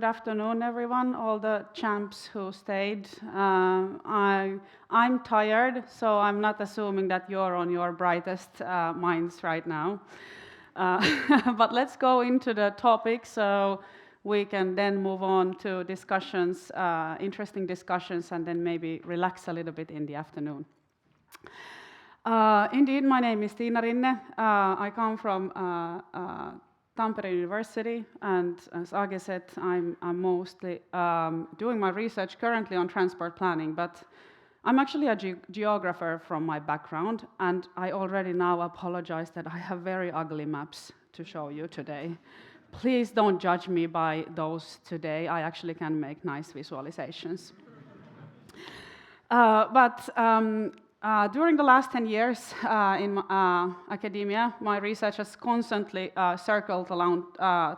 Good afternoon, everyone, all the champs who stayed. I'm tired, so I'm not assuming that you're on your brightest minds right now. But let's go into the topic so we can then move on to discussions, interesting discussions, and then maybe relax a little bit in the afternoon. Indeed, my name is Tiina Rinne. I come from Tampere University, and as Age said, I'm mostly doing my research currently on transport planning, but I'm actually a geographer from my background, and I already now apologize that I have very ugly maps to show you today. Please don't judge me by those today. I actually can make nice visualizations. During the last 10 years in academia, my research has constantly circled around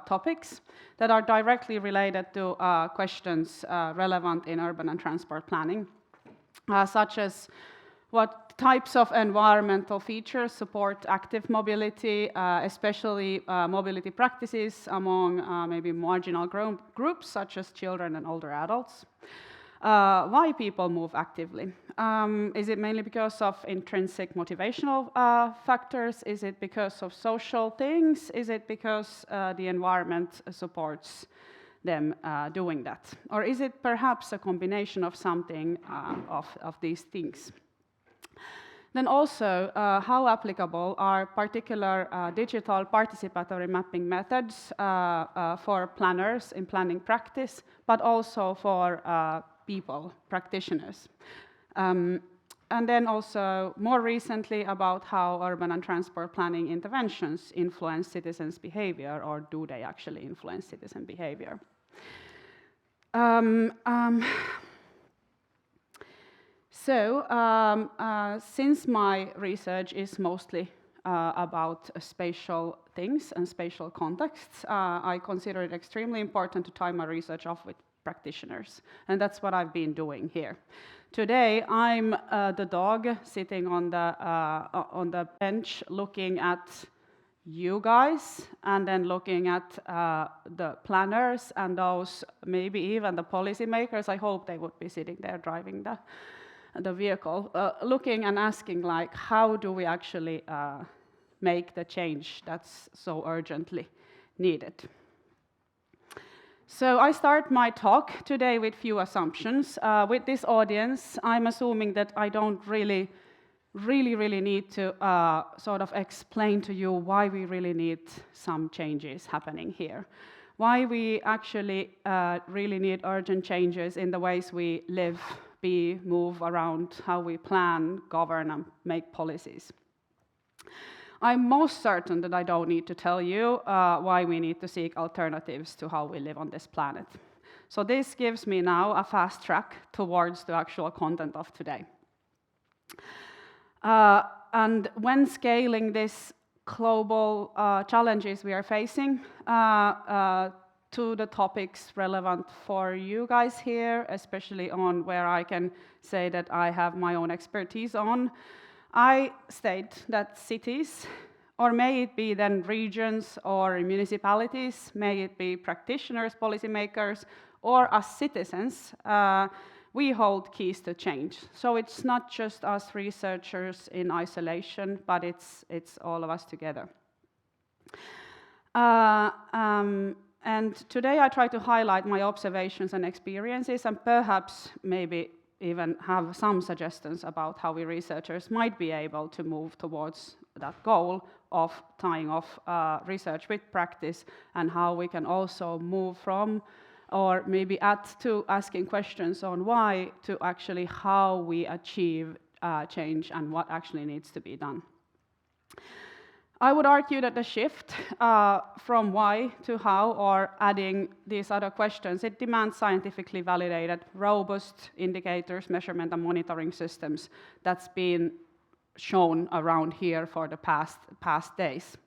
topics that are directly related to questions relevant in urban and transport planning, such as what types of environmental features support active mobility, especially mobility practices among maybe marginal groups, such as children and older adults. Why people move actively? Is it mainly because of intrinsic motivational factors? Is it because of social things? Is it because the environment supports them doing that? Or is it perhaps a combination of something of these things? Then also, how applicable are particular digital participatory mapping methods for planners in planning practice, but also for people, practitioners. And then also, more recently, about how urban and transport planning interventions influence citizens' behavior, or do they actually influence citizen behavior? Since my research is mostly about spatial things and spatial contexts, I consider it extremely important to tie my research off with practitioners, and that's what I've been doing here. Today, I'm the dog sitting on the bench looking at you guys, and then looking at the planners and those, maybe even the policymakers. I hope they would be sitting there driving the vehicle, looking and asking, like, how do we actually make the change that's so urgently needed? So I start my talk today with few assumptions. With this audience, I'm assuming that I don't really need to sort of explain to you why we really need some changes happening here. Why we actually really need urgent changes in the ways we live, be, move around, how we plan, govern, and make policies. I'm most certain that I don't need to tell you why we need to seek alternatives to how we live on this planet. So this gives me now a fast track towards the actual content of today. And when scaling these global challenges we are facing to the topics relevant for you guys here, especially on where I can say that I have my own expertise on, I state that cities, or may it be then regions or municipalities, may it be practitioners, policymakers, or us citizens, we hold keys to change. So it's not just us researchers in isolation, but it's all of us together. And today I try to highlight my observations and experiences, and perhaps maybe even have some suggestions about how we researchers might be able to move towards that goal of tying off research with practice, and how we can also move from, or maybe add to, asking questions on why to actually how we achieve change and what actually needs to be done. I would argue that the shift from why to how, or adding these other questions, it demands scientifically validated, robust indicators, measurement and monitoring systems that's been shown around here for the past days.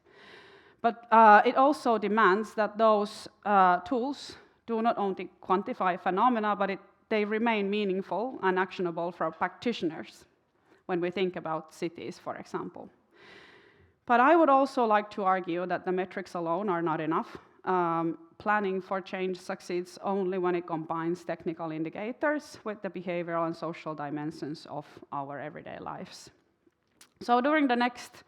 But it also demands that those tools do not only quantify phenomena, but they remain meaningful and actionable for practitioners when we think about cities, for example. But I would also like to argue that the metrics alone are not enough. planning for change succeeds only when it combines technical indicators with the behavioral and social dimensions of our everyday lives. So during the next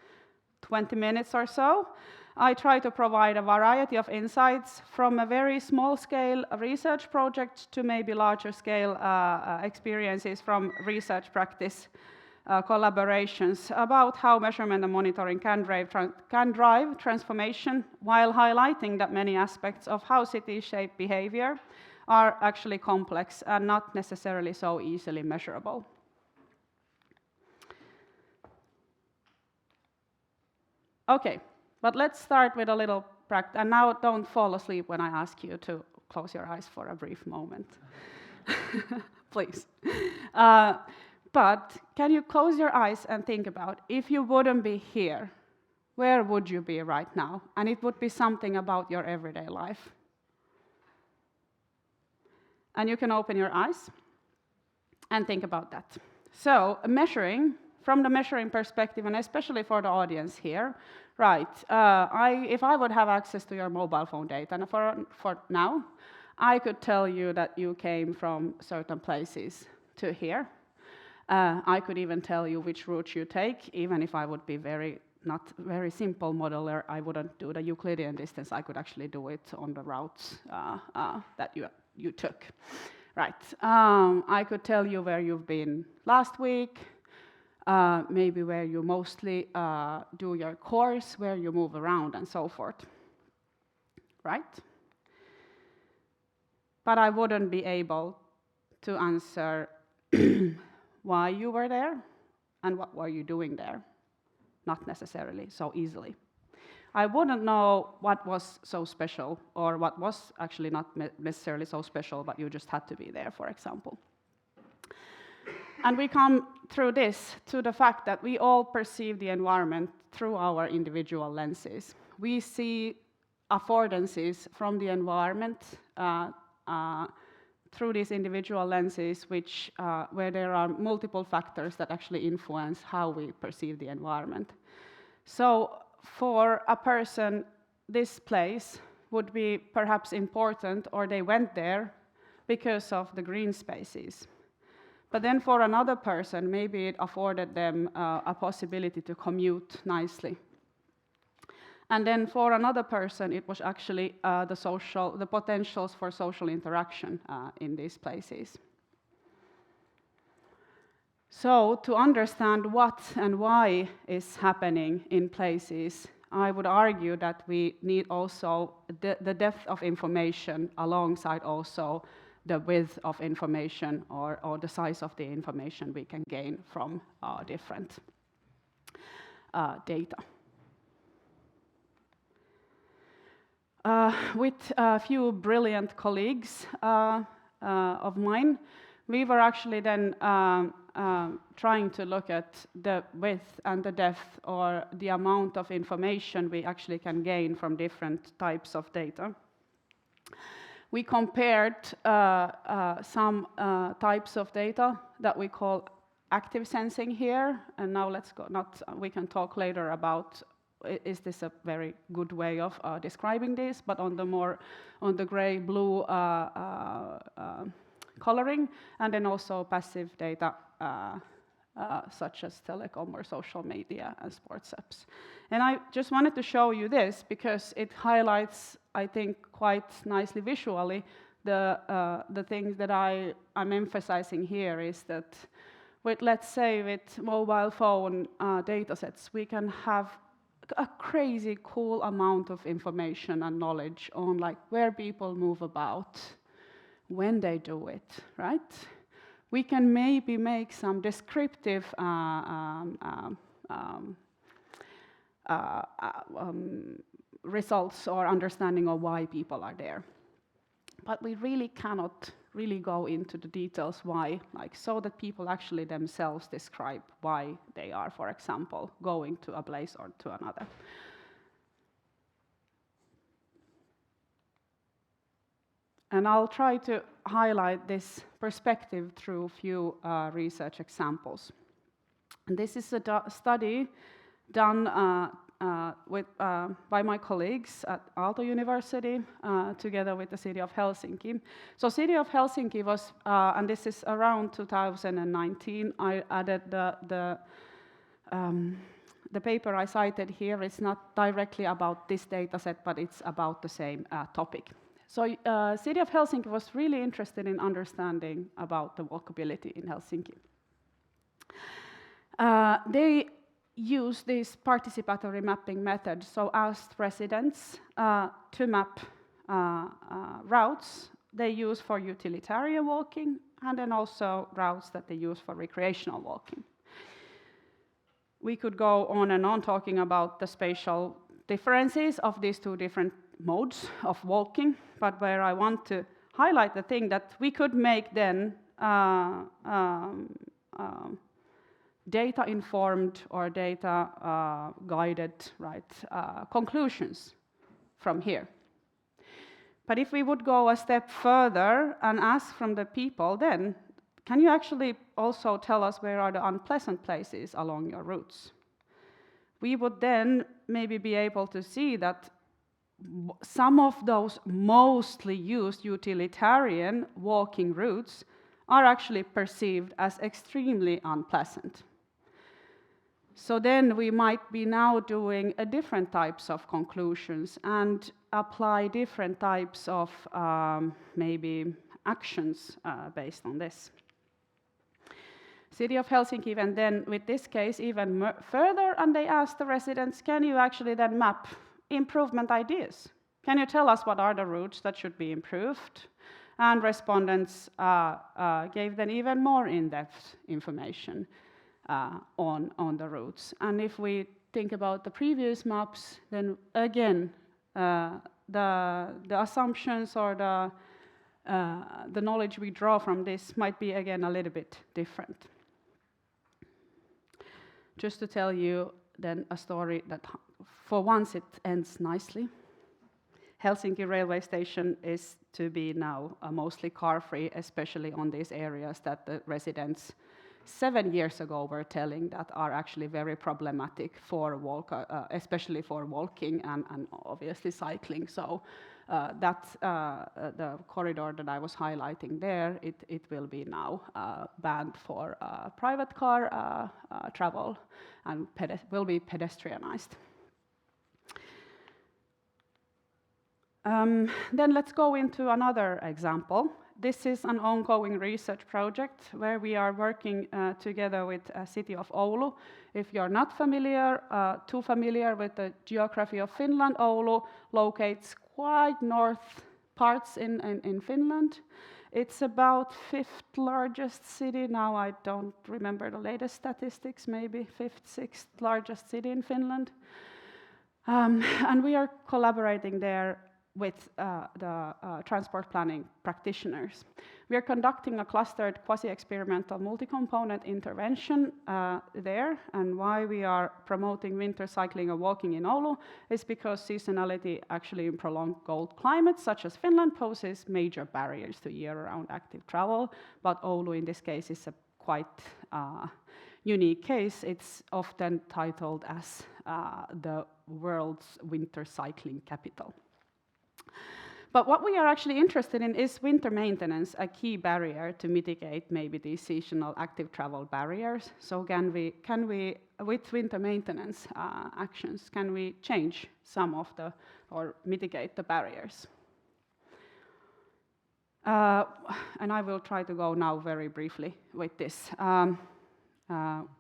20 minutes or so, I try to provide a variety of insights from a very small-scale research project to maybe larger-scale experiences from research practice collaborations about how measurement and monitoring can drive transformation, while highlighting that many aspects of how cities shape behavior are actually complex and not necessarily so easily measurable. Okay, but let's start with a little practice. And now don't fall asleep when I ask you to close your eyes for a brief moment. Please. But can you close your eyes and think about, if you wouldn't be here, where would you be right now? And it would be something about your everyday life. And you can open your eyes and think about that. So measuring, from the measuring perspective, and especially for the audience here, right, if I would have access to your mobile phone data, and for now, I could tell you that you came from certain places to here. I could even tell you which route you take, even if I would be not very simple modeler, I wouldn't do the Euclidean distance, I could actually do it on the routes that you took. Right, I could tell you where you've been last week, maybe where you mostly do your course, where you move around and so forth, right? But I wouldn't be able to answer why you were there and what were you doing there, not necessarily so easily. I wouldn't know what was so special or what was actually not necessarily so special, but you just had to be there, for example. And we come through this to the fact that we all perceive the environment through our individual lenses. We see affordances from the environment through these individual lenses, where there are multiple factors that actually influence how we perceive the environment. So for a person, this place would be perhaps important, or they went there because of the green spaces. But then for another person, maybe it afforded them a possibility to commute nicely. And then for another person, it was actually the potentials for social interaction in these places. So to understand what and why is happening in places, I would argue that we need also the depth of information alongside also the width of information or the size of the information we can gain from different data. With a few brilliant colleagues of mine, we were actually then trying to look at the width and the depth, or the amount of information we actually can gain from different types of data. We compared some types of data that we call active sensing here, and now we can talk later about is this a very good way of describing this, but on the gray-blue coloring, and then also passive data such as telecom or social media and sports apps. And I just wanted to show you this because it highlights, I think, quite nicely visually the things that I'm emphasizing here is that let's say with mobile phone data sets, we can have a crazy cool amount of information and knowledge on like where people move about, when they do it, right? We can maybe make some descriptive results or understanding of why people are there. But we really cannot really go into the details why, like so that people actually themselves describe why they are, for example, going to a place or to another. And I'll try to highlight this perspective through a few research examples. And this is a study done by my colleagues at Aalto University, together with the city of Helsinki. So city of Helsinki was, and this is around 2019, I added the paper I cited here is not directly about this data set, but it's about the same topic. So city of Helsinki was really interested in understanding about the walkability in Helsinki. They use this participatory mapping method, so asked residents to map routes they use for utilitarian walking, and then also routes that they use for recreational walking. We could go on and on talking about the spatial differences of these two different modes of walking, but where I want to highlight the thing that we could make then data-informed or data-guided conclusions from here. But if we would go a step further and ask from the people, then can you actually also tell us where are the unpleasant places along your routes? We would then maybe be able to see that some of those mostly used utilitarian walking routes are actually perceived as extremely unpleasant. So then we might be now doing different types of conclusions and apply different types of maybe actions based on this. City of Helsinki went then, with this case, even further, and they asked the residents, can you actually then map improvement ideas? Can you tell us what are the routes that should be improved? And respondents gave them even more in-depth information on the routes. And if we think about the previous maps, then again, the assumptions or the knowledge we draw from this might be again a little bit different. Just to tell you then a story that for once it ends nicely. Helsinki railway station is to be now mostly car-free, especially on these areas that the residents 7 years ago were telling that are actually very problematic for especially for walking and obviously cycling. So the corridor that I was highlighting there, it will be now banned for private car travel and will be pedestrianized. Then let's go into another example. This is an ongoing research project where we are working together with the city of Oulu. If you're not too familiar with the geography of Finland, Oulu locates quite north parts in Finland. It's about 5th largest city. Now I don't remember the latest statistics, maybe 5th, 6th largest city in Finland. And we are collaborating there with the transport planning practitioners. We are conducting a clustered quasi-experimental multi-component intervention there, and why we are promoting winter cycling and walking in Oulu is because seasonality actually in prolonged cold climates such as Finland poses major barriers to year-round active travel, but Oulu in this case is a quite unique case. It's often titled as the world's winter cycling capital. But what we are actually interested in is winter maintenance, a key barrier to mitigate maybe these seasonal active travel barriers. So can we with winter maintenance actions, can we change some of or mitigate the barriers? And I will try to go now very briefly with this.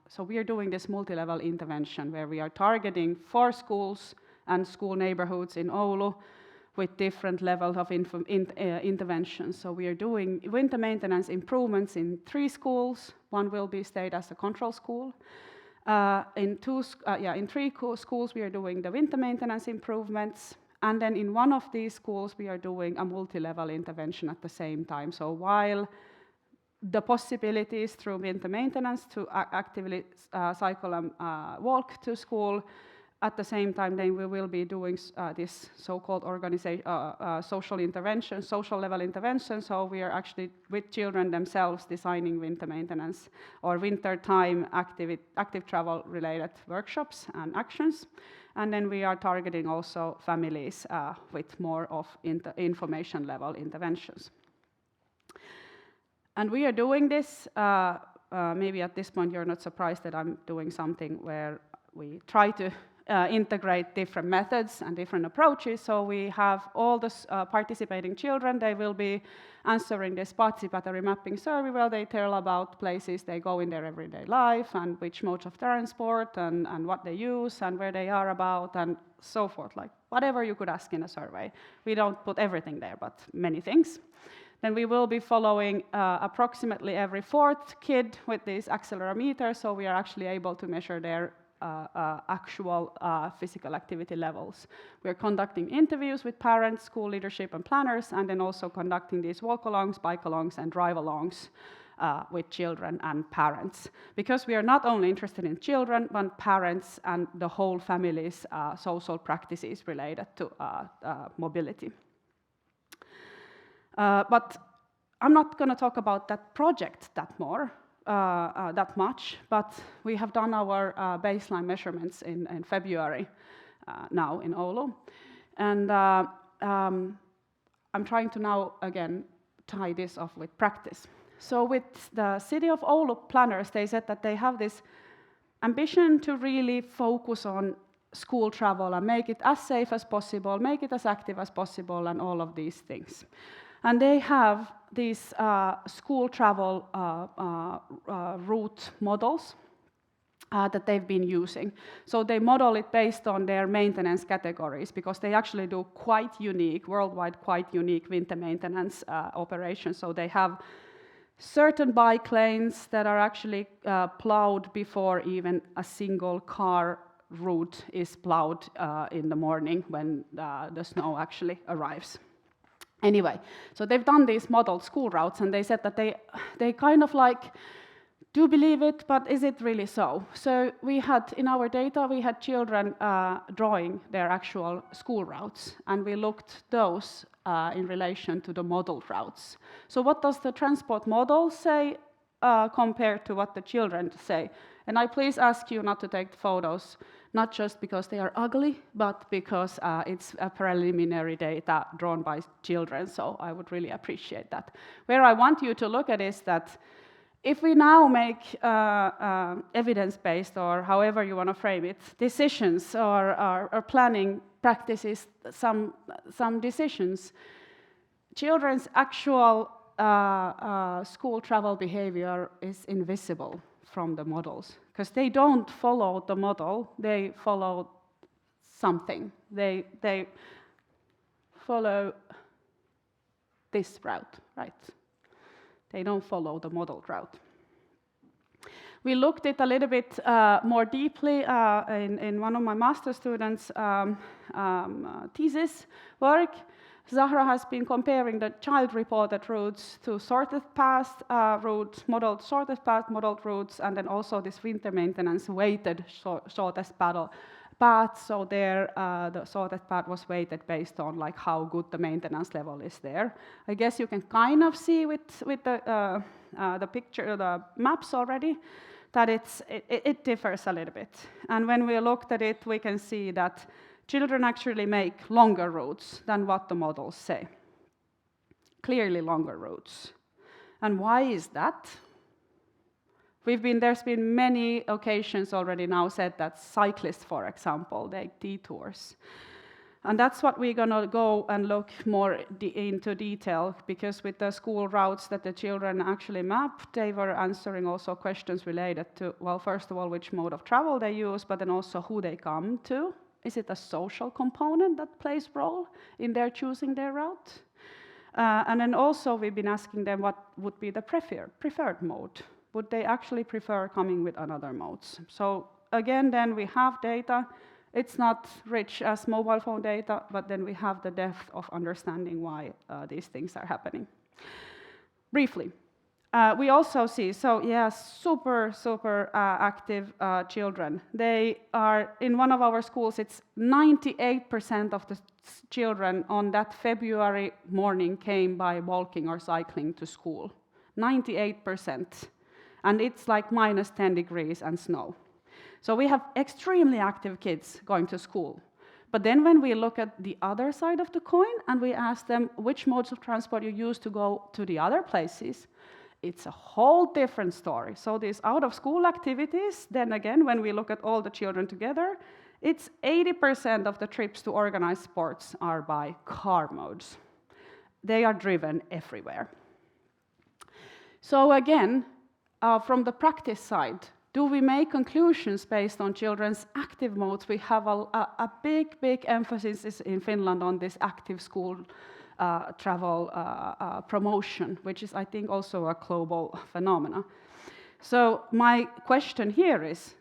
So we are doing this multi-level intervention where we are targeting 4 schools and school neighborhoods in Oulu with different levels of intervention. So we are doing winter maintenance improvements in 3 schools. 1 will be stayed as a control school. In 3 schools we are doing the winter maintenance improvements. And then in 1 of these schools we are doing a multi-level intervention at the same time. So while the possibilities through winter maintenance to actively cycle and walk to school At the same time, then we will be doing this so-called social intervention, social level intervention. So we are actually with children themselves designing winter maintenance or winter time active travel related workshops and actions. And then we are targeting also families with more of information level interventions. And we are doing this, maybe at this point you're not surprised that I'm doing something where we try to integrate different methods and different approaches. So we have all the participating children. They will be answering this participatory mapping survey where they tell about places they go in their everyday life and which modes of transport and what they use and where they are about and so forth, like whatever you could ask in a survey. We don't put everything there, but many things. Then we will be following approximately every fourth kid with these accelerometers, so we are actually able to measure their actual physical activity levels. We are conducting interviews with parents, school leadership and planners, and then also conducting these walk-alongs, bike-alongs, and drive-alongs with children and parents. Because we are not only interested in children, but parents and the whole family's social practices related to mobility. But I'm not going to talk about that project that much, but we have done our baseline measurements in February now in Oulu. And I'm trying to now, again, tie this off with practice. So with the City of Oulu planners, they said that they have this ambition to really focus on school travel and make it as safe as possible, make it as active as possible, and all of these things. And they have these school travel route models that they've been using. So they model it based on their maintenance categories because they actually do quite unique, worldwide quite unique winter maintenance operations. So they have certain bike lanes that are actually plowed before even a single car route is plowed in the morning when the snow actually arrives. Anyway, so they've done these modeled school routes, and they said that they kind of like do believe it, but is it really so? So we had, in our data, we had children drawing their actual school routes, and we looked those in relation to the modeled routes. So what does the transport model say compared to what the children say? And I please ask you not to take photos, not just because they are ugly, but because it's a preliminary data drawn by children, so I would really appreciate that. Where I want you to look at is that if we now make evidence-based, or however you want to frame it, decisions or planning practices, some decisions, children's actual school travel behavior is invisible from the models, because they don't follow the model, they follow something. They follow this route, right? They don't follow the modeled route. We looked at it a little bit more deeply in one of my master students' thesis work. Zahra has been comparing the child-reported routes to sorted path routes, modeled sorted path, modeled routes, and then also this winter maintenance weighted shortest path. So there, the sorted path was weighted based on like how good the maintenance level is there. I guess you can kind of see with the picture, the maps already, that it differs a little bit. And when we looked at it, we can see that children actually make longer routes than what the models say. Clearly longer routes. And why is that? There's been many occasions already now said that cyclists, for example, take detours. And that's what we're going to go and look more into detail, because with the school routes that the children actually mapped, they were answering also questions related to, well, first of all, which mode of travel they use, but then also who they come to. Is it a social component that plays a role in their choosing their route? And then also we've been asking them what would be the preferred mode. Would they actually prefer coming with another modes? So again, then we have data. It's not rich as mobile phone data, but then we have the depth of understanding why these things are happening. Briefly, We also see, super active children. They are, in one of our schools, it's 98% of the children on that February morning came by walking or cycling to school. 98%. And it's like minus 10 degrees and snow. So we have extremely active kids going to school. But then when we look at the other side of the coin and we ask them which modes of transport you use to go to the other places, it's a whole different story. So these out-of-school activities, then again, when we look at all the children together, it's 80% of the trips to organized sports are by car modes. They are driven everywhere. So again, from the practice side, do we make conclusions based on children's active modes? We have a big emphasis in Finland on this active school travel promotion, which is, I think, also a global phenomena. So my question here is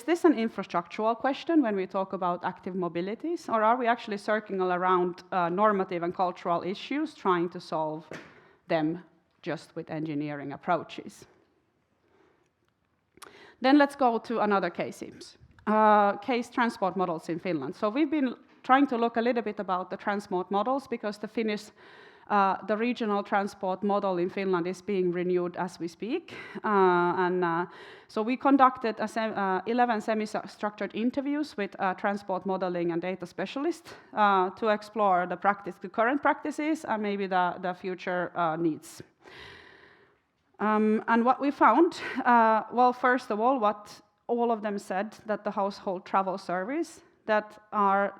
this an infrastructural question when we talk about active mobilities, or are we actually circling around normative and cultural issues, trying to solve them just with engineering approaches? Then let's go to another case transport models in Finland. So we've been trying to look a little bit about the transport models because the Finnish, the regional transport model in Finland is being renewed as we speak. So we conducted 11 semi-structured interviews with transport modeling and data specialists to explore the current practices and maybe the future needs. And what we found, well, first of all, what all of them said, that the household travel surveys that are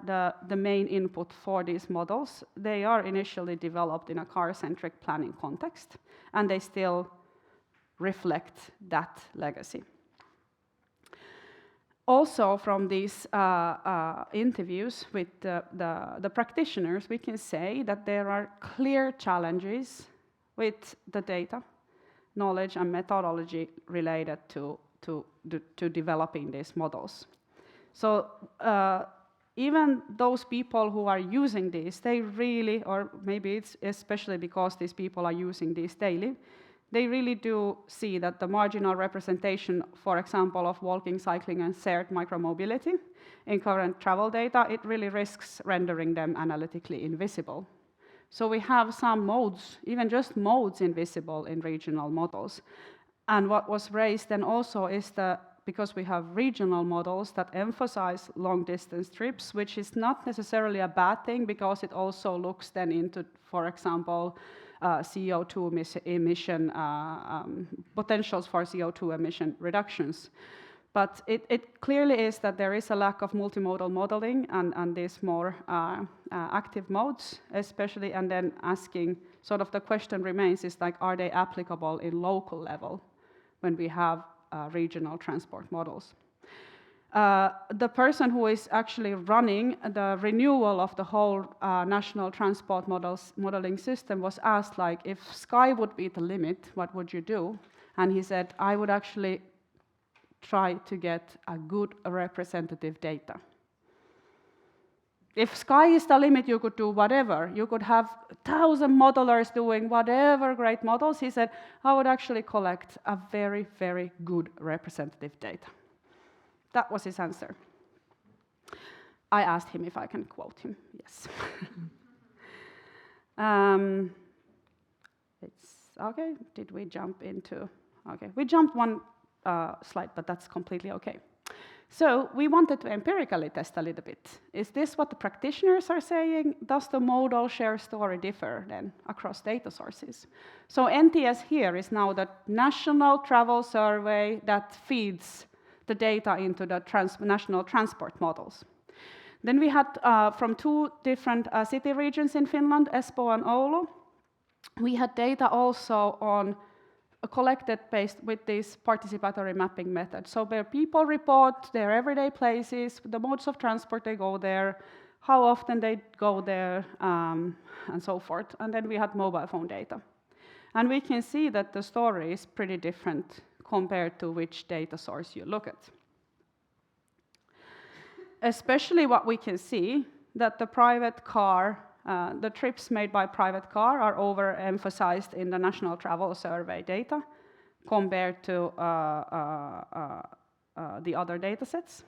the main input for these models, they are initially developed in a car-centric planning context, and they still reflect that legacy. Also, from these interviews with the practitioners, we can say that there are clear challenges with the data, knowledge and methodology related to developing these models. So even those people who are using these, they really, or maybe it's especially because these people are using these daily, they really do see that the marginal representation, for example, of walking, cycling, and shared micromobility in current travel data, it really risks rendering them analytically invisible. So we have some modes, even just modes, invisible in regional models. And what was raised then also is because we have regional models that emphasize long-distance trips, which is not necessarily a bad thing because it also looks then into, for example, CO2 emission, potentials for CO2 emission reductions. But it clearly is that there is a lack of multimodal modeling and these more active modes, especially, and then asking, sort of the question remains is like, are they applicable in local level when we have regional transport models? The person who is actually running the renewal of the whole national transport modeling system was asked, like, if sky would be the limit, what would you do? And he said, I would actually try to get a good representative data. If sky is the limit, you could do whatever. You could have 1,000 modelers doing whatever great models. He said, I would actually collect a very, very good representative data. That was his answer. I asked him if I can quote him. Yes. Okay, did we jump into... Okay, we jumped one slide, but that's completely okay. So we wanted to empirically test a little bit. Is this what the practitioners are saying? Does the modal share story differ then across data sources? So NTS here is now the national travel survey that feeds the data into the national transport models. Then we had from two different city regions in Finland, Espoo and Oulu. We had data also on collected based with this participatory mapping method. So where people report their everyday places, the modes of transport they go there, how often they go there, and so forth. And then we had mobile phone data. And we can see that the story is pretty different compared to which data source you look at. Especially what we can see, that the private car The trips made by private car are overemphasized in the National Travel Survey data compared to the other datasets.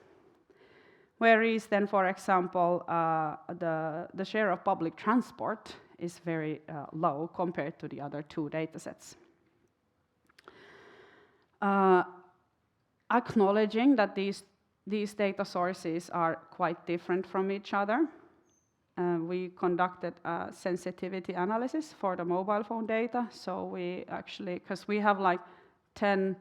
Whereas then, for example, the share of public transport is very low compared to the other two datasets. Acknowledging that these data sources are quite different from each other, we conducted a sensitivity analysis for the mobile phone data. So we actually, because we have like 10,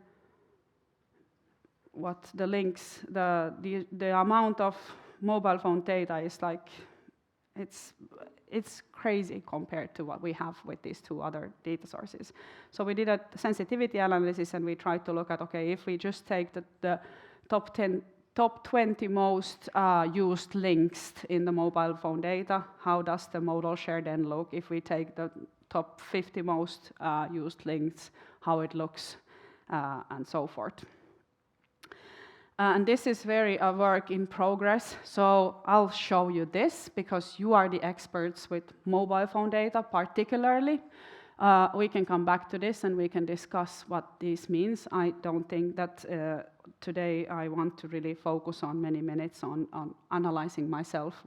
the amount of mobile phone data is like, it's crazy compared to what we have with these two other data sources. So we did a sensitivity analysis and we tried to look at, okay, if we just take the top 20 most used links in the mobile phone data, how does the modal share then look? If we take the top 50 most used links, how it looks, and so forth. And this is very a work in progress, so I'll show you this because you are the experts with mobile phone data particularly. We can come back to this and we can discuss what this means. I don't think that today I want to really focus on many minutes on analyzing myself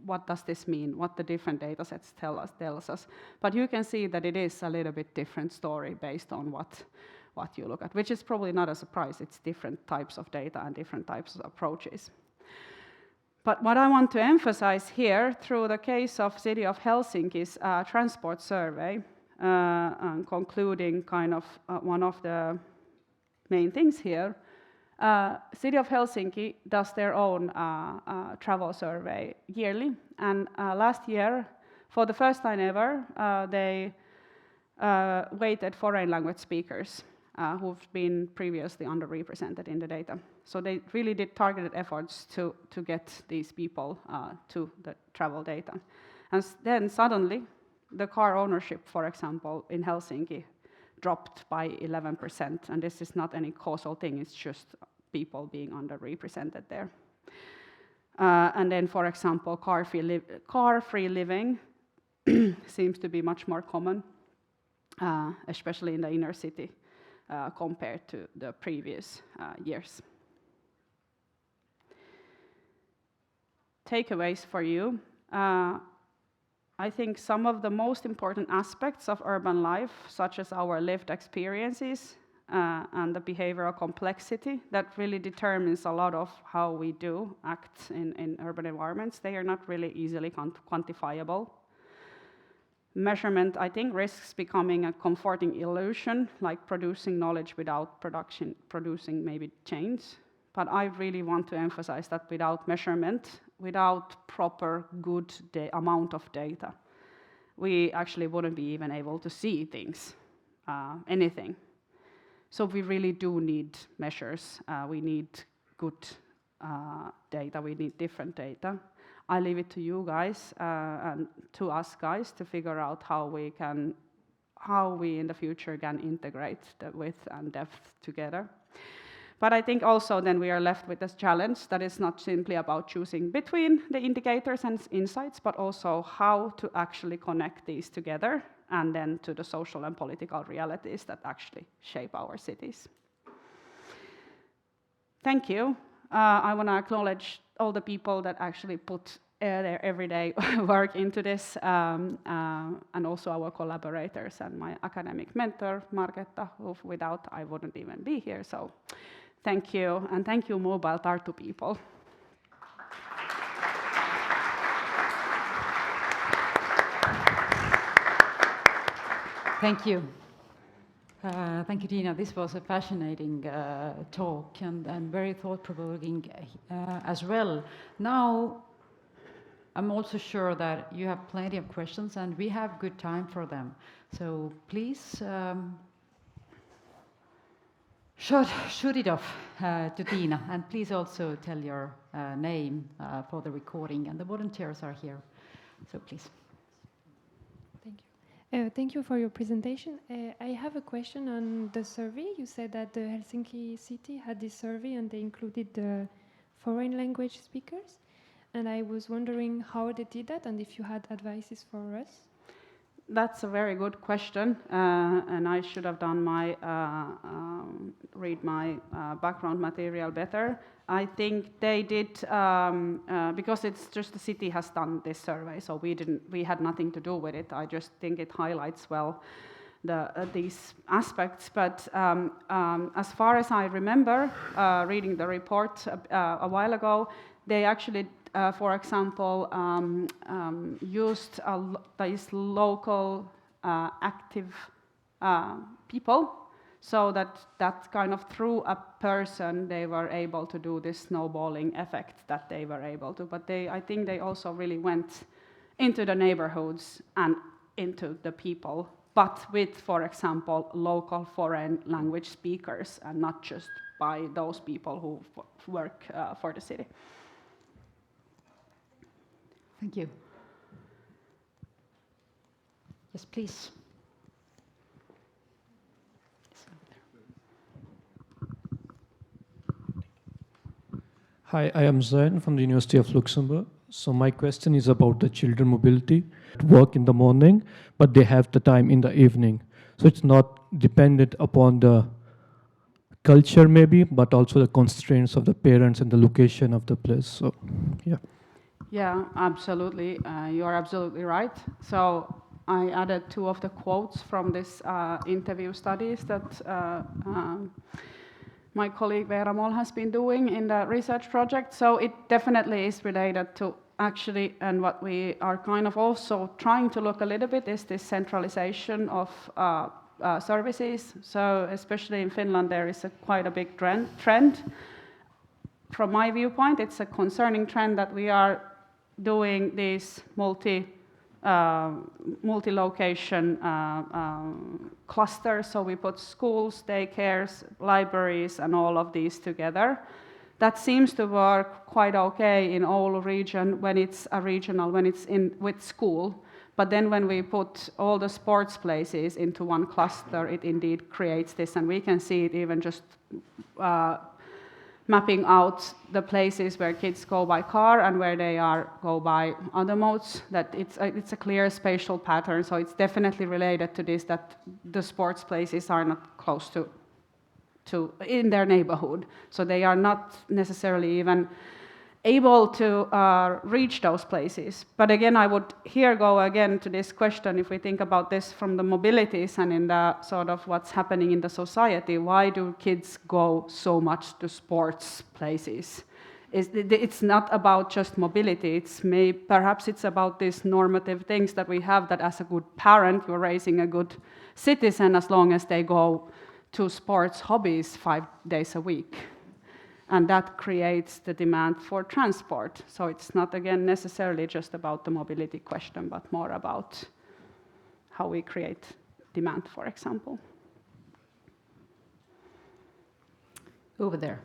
what does this mean, what the different data sets tells us. But you can see that it is a little bit different story based on what you look at, which is probably not a surprise. It's different types of data and different types of approaches. But what I want to emphasize here, through the case of City of Helsinki's transport survey, and concluding kind of one of the main things here, City of Helsinki does their own travel survey yearly. And last year, for the first time ever, they weighted foreign language speakers who've been previously underrepresented in the data. So they really did targeted efforts to get these people to the travel data. And then suddenly, the car ownership, for example, in Helsinki dropped by 11%. And this is not any causal thing, it's just people being underrepresented there. And then, for example, car-free living seems to be much more common, especially in the inner city, compared to the previous years. Takeaways for you. I think some of the most important aspects of urban life, such as our lived experiences and the behavioral complexity that really determines a lot of how we do act in urban environments, they are not really easily quantifiable. Measurement, I think, risks becoming a comforting illusion, like producing knowledge without producing maybe change. But I really want to emphasize that without measurement, without proper good amount of data, we actually wouldn't be even able to see things, anything. So we really do need measures. We need good data. We need different data. I leave it to you guys and to us guys to figure out how we in the future can integrate the width and depth together. But I think also then we are left with this challenge that is not simply about choosing between the indicators and insights, but also how to actually connect these together and then to the social and political realities that actually shape our cities. Thank you. I want to acknowledge all the people that actually put their everyday work into this, and also our collaborators and my academic mentor, Marketta, who without I wouldn't even be here. So thank you, and thank you, Mobile Tartu people. Thank you. Thank you, Tiina. This was a fascinating talk and very thought-provoking as well. Now, I'm also sure that you have plenty of questions and we have good time for them. So please shoot it off to Tiina, and please also tell your name for the recording, and the volunteers are here. So please. Thank you for your presentation. I have a question on the survey. You said that the Helsinki city had this survey and they included the foreign language speakers. and I was wondering how they did that and if you had advices for us. That's a very good question, and I should have done my read my background material better. I think they did because it's just the city has done this survey, so we had nothing to do with it. I just think it highlights well these aspects. But as far as I remember, reading the report a while ago, they actually. For example, used these local active people, so that kind of through a person they were able to do this snowballing effect that they were able to. But I think they also really went into the neighborhoods and into the people, but with, for example, local foreign language speakers and not just by those people who work for the city. Thank you. Yes, please. Hi, I am Zain from the University of Luxembourg. So my question is about the children mobility. Work in the morning, but they have the time in the evening. So it's not dependent upon the culture maybe, but also the constraints of the parents and the location of the place. So, yeah. Yeah, absolutely. You are absolutely right. So I added two of the quotes from this interview studies that my colleague Veera Moll has been doing in the research project. So it definitely is related to actually, and what we are kind of also trying to look a little bit is this centralization of services. So especially in Finland, there is quite a big trend. From my viewpoint, it's a concerning trend that we are doing these multi-location clusters. So we put schools, daycares, libraries, and all of these together. That seems to work quite okay in all region when it's a regional, when it's in with school. But then when we put all the sports places into one cluster, it indeed creates this, and we can see it even just mapping out the places where kids go by car and where they go by other modes, that it's a clear spatial pattern. So it's definitely related to this, that the sports places are not close to in their neighborhood. So they are not necessarily even able to reach those places. But again, I would here go again to this question, if we think about this from the mobilities and in the sort of what's happening in the society, why do kids go so much to sports places? It's not about just mobility, perhaps it's about these normative things that we have, that as a good parent, you're raising a good citizen as long as they go to sports hobbies 5 days a week. And that creates the demand for transport. So it's not, again, necessarily just about the mobility question, but more about how we create demand, for example. Over there.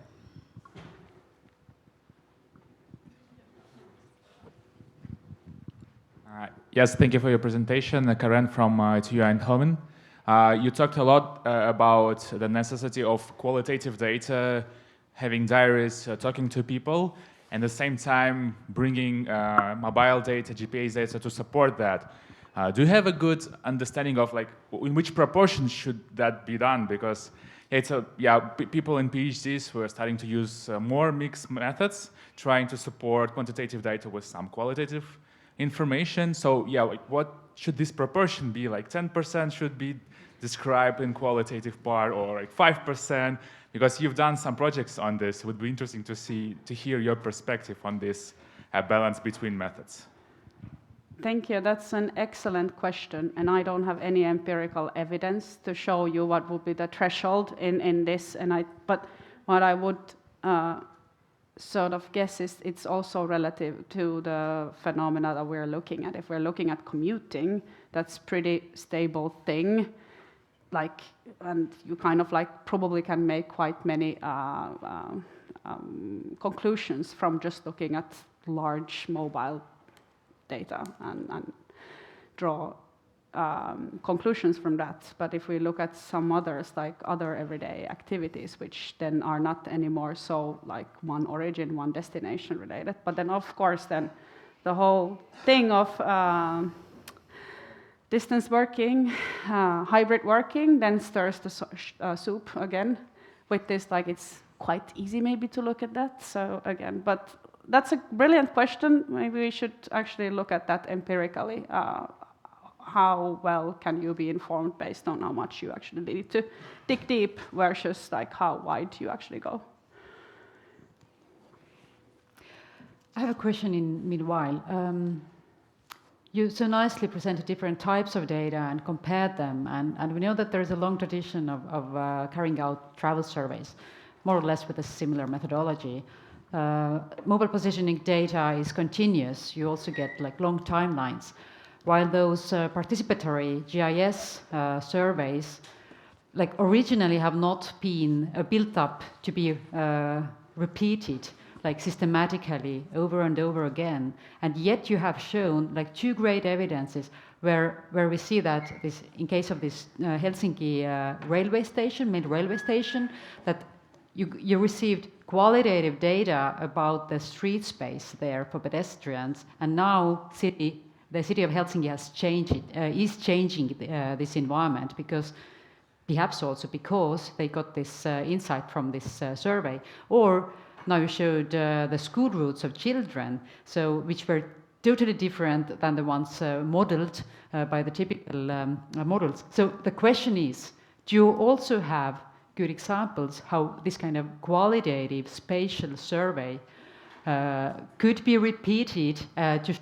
Yes, thank you for your presentation. Karen from TU Eindhoven. You talked a lot about the necessity of qualitative data, having diaries, talking to people, and at the same time bringing mobile data, GPS data to support that. Do you have a good understanding of like in which proportion should that be done? Because people in PhDs who are starting to use more mixed methods, trying to support quantitative data with some qualitative information. So what should this proportion be? Like 10% should be described in qualitative part, or like 5%? Because you've done some projects on this, it would be interesting to hear your perspective on this balance between methods. Thank you. That's an excellent question, and I don't have any empirical evidence to show you what would be the threshold in this. But what I would sort of guess is it's also relative to the phenomena that we're looking at. If we're looking at commuting, that's pretty stable thing. And you kind of probably can make quite many conclusions from just looking at large mobile data and draw conclusions from that. But if we look at some others, like other everyday activities, which then are not anymore so like one origin, one destination related, but then of course then the whole thing of distance working, hybrid working, then stirs the soup again with this, like it's quite easy maybe to look at that. So again, but that's a brilliant question. Maybe we should actually look at that empirically. How well can you be informed based on how much you actually need to dig deep versus like how wide you actually go? I have a question in meanwhile. You so nicely presented different types of data and compared them, and we know that there is a long tradition of carrying out travel surveys, more or less with a similar methodology. Mobile positioning data is continuous. You also get like long timelines, while those participatory GIS surveys, like originally have not been built up to be repeated like systematically over and over again, and yet you have shown like two great evidences where we see that this, in case of this Helsinki railway station, main railway station, that you received qualitative data about the street space there for pedestrians, and now the city of Helsinki has changed is changing this environment because perhaps also because they got this insight from this survey. Or now you showed the school routes of children, so which were totally different than the ones modeled by the typical models. So the question is, do you also have good examples how this kind of qualitative spatial survey could be repeated to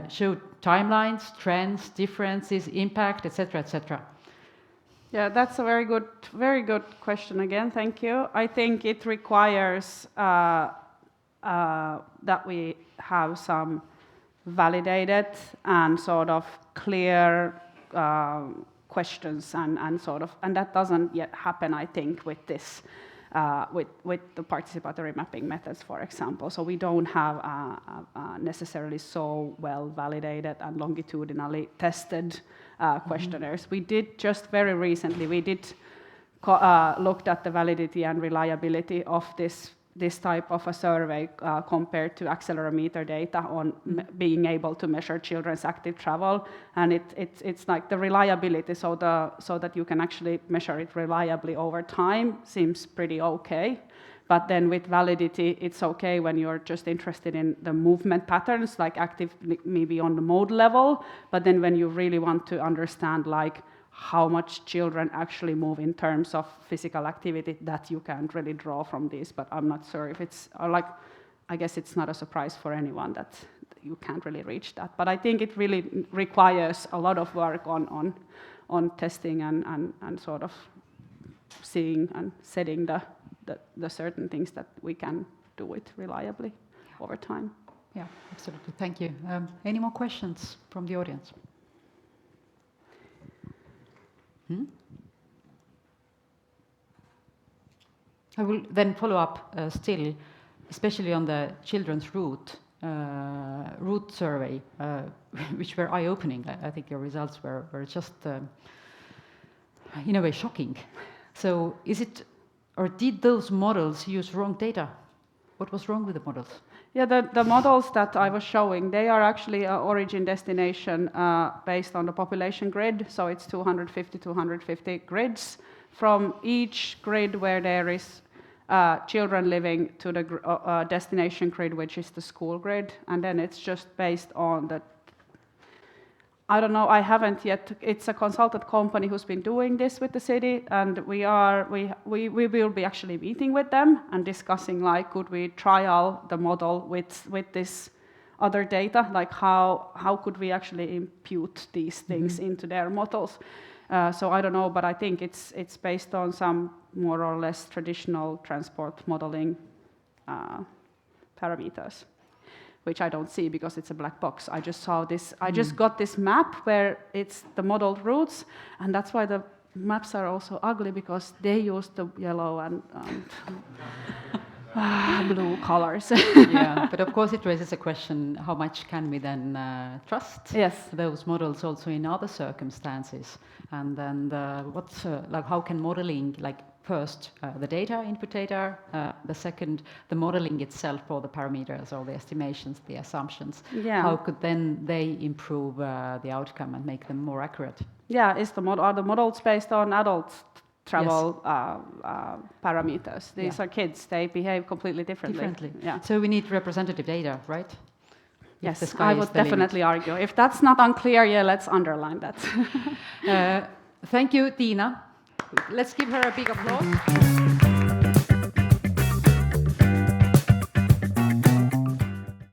show timelines, trends, differences, impact, etc., etc.? Yeah, that's a very good question again. Thank you. I think it requires that we have some validated and sort of clear questions and that doesn't yet happen, I think, with this. With the participatory mapping methods, for example. So we don't have necessarily so well validated and longitudinally tested questionnaires. We did just very recently, we did looked at the validity and reliability of this type of a survey compared to accelerometer data on being able to measure children's active travel, and it's like the reliability, so that you can actually measure it reliably over time seems pretty okay. But then with validity, it's okay when you're just interested in the movement patterns, like active maybe on the mode level, but then when you really want to understand like how much children actually move in terms of physical activity, that you can't really draw from this. But I'm not sure if it's, I guess it's not a surprise for anyone that you can't really reach that. But I think it really requires a lot of work on testing and sort of seeing and setting the certain things that we can do it reliably over time. Yeah, absolutely. Thank you. Any more questions from the audience? I will then follow up still, especially on the children's route survey, which were eye-opening. I think your results were just, in a way, shocking. So is it, or did those models use wrong data? What was wrong with the models? Yeah, the models that I was showing, they are actually origin destination based on the population grid. So it's 250 grids. From each grid where there is children living to the destination grid, which is the school grid. And then it's just based on the, I don't know, I haven't yet, it's a consultant company who's been doing this with the city, and we will be actually meeting with them and discussing like, could we trial the model with this other data, like how could we actually impute these things into their models. So I don't know, but I think it's based on some more or less traditional transport modeling parameters, which I don't see because it's a black box. I just saw this, I just got this map where it's the modeled routes, and that's why the maps are also ugly, because they use the yellow and blue colors. Yeah, but of course it raises a question: how much can we then trust Yes. those models also in other circumstances? And then what's like how can modeling, like first the data, input data, the second the modeling itself for the parameters or the estimations, the assumptions. Yeah. How could then they improve the outcome and make them more accurate? Yeah, are the models based on adult travel parameters? These are kids; they behave completely differently. Yeah. So we need representative data, right? If the Yes, sky I is would the limit. definitely argue. If that's not unclear, yeah, let's underline that. Thank you, Tiina. Let's give her a big applause.